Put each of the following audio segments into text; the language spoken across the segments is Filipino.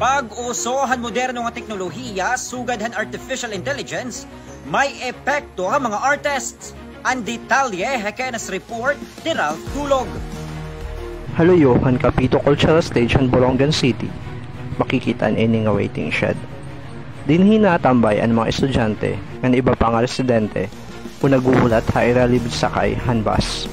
Pag-usohan moderno nga teknolohiya, sugad han artificial intelligence, may epekto ang mga artists. Ang detalye hekenas report ni Ralph Dulog. Haluyuhan Kapito Cultural Stage in Borongan City. Makikitaan ini nga waiting shed. Dinhi natambay ang mga estudyante ng iba pang residente kung naguhulat ha iralibid sakay han bus.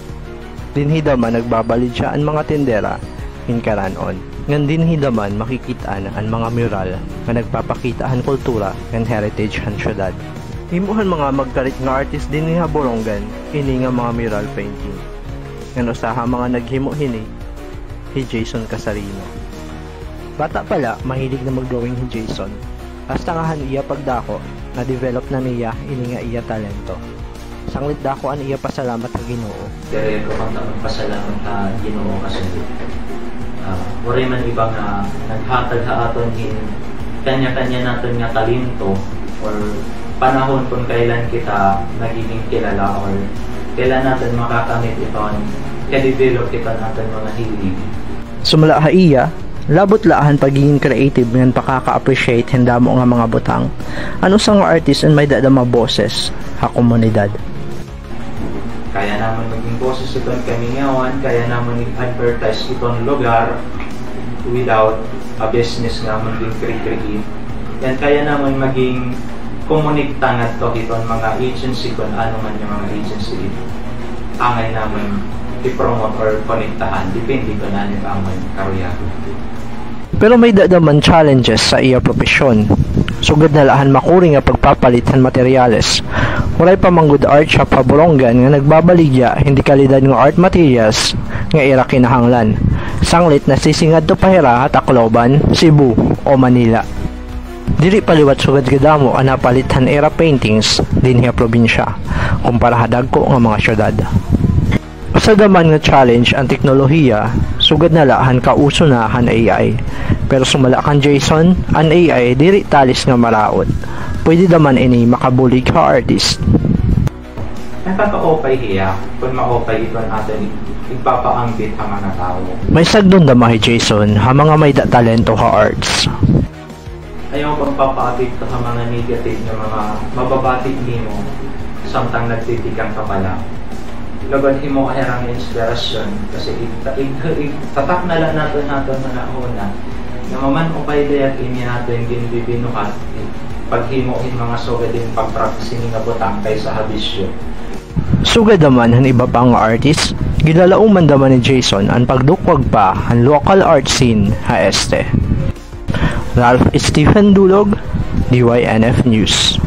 Dinhi daman nagbabalid siya ang mga tindera hinkaranon. Ngan dinhi daman makikitaan ang mga mural na nagpapakita han kultura ng heritage han syudad. Himuhan mga magkarit nga artist dinhi ha Borongan ini nga mga mural painting. Ngan usaha mga naghimo hini si Jason Casarino. Bata pala mahilig na mag-drawing si Jason. Hasta nga han iya pagdako na develop na niya ini nga iya talento. Sanglit dako an iya pasalamat sa Ginoo. Dere ko kang pasalamat sa Ginoo kasi wala man ibang naghatag sa aton kanya-kanya natin nga talento or panahon kung kailan kita nagiging kilala or kailan natin makakamit iton ka-develop kita natin mga hilig. Sumala ha iya, labot laahan pagiging creative ngayon pakaka-appreciate handa mo nga mga butang. Ano sa nga artist and may dadama boses ha komunidad. Kaya naman maging boses itong kamingawan, kaya naman i-advertise itong lugar without a business nga maging kri-kri. Yan kaya naman maging komunikta nga ito itong mga agency kung ano man yung mga agency angay naman i-promote or konektahan, depende ko na nito ang karuya. Pero may dadaman challenges sa iya profesyon. Sugad na lahan makuri nga pagpapalitan materyales. Walay pa manggod art shop ha Borongan nga nagbabaligya hindi kalidad nga art materials nga ira kinahanglan. Sanglit na sisingad to pahira at Tacloban, Cebu o Manila. Dili paliwat sugad gadamo ang napalitan era paintings din hiya probinsya kumpara hadagko nga mga syudad. Sa daman nga challenge ang teknolohiya, sugad na lahan kauso na han AI. Pero sumala kan Jason, ang AI diri talis nga maraot. Pwede daman ini makabulig ka artist. Nakaka-opay hiya, kung ma-opay ito natin, ipapa-ambit ang mga tao. May sagdon damahi Jason, ha mga may talento ha arts. Ayaw pagpapa-ambit ka sa mga negative na mga mababatik nimo, samtang nagtitigang ka pala. Lagod himo ay ang inspirasyon kasi tatak na lang natin na una na maman upay dayat ini natin ginbibinukat paghimoin mga sugad din pagpractice nga butang kaysa habisyo. Sugad naman ang iba pang artist, gilalauman naman ni Jason ang pagdukwag pa ang local art scene ha este. Ralph Stephen Dulog, DYNF News.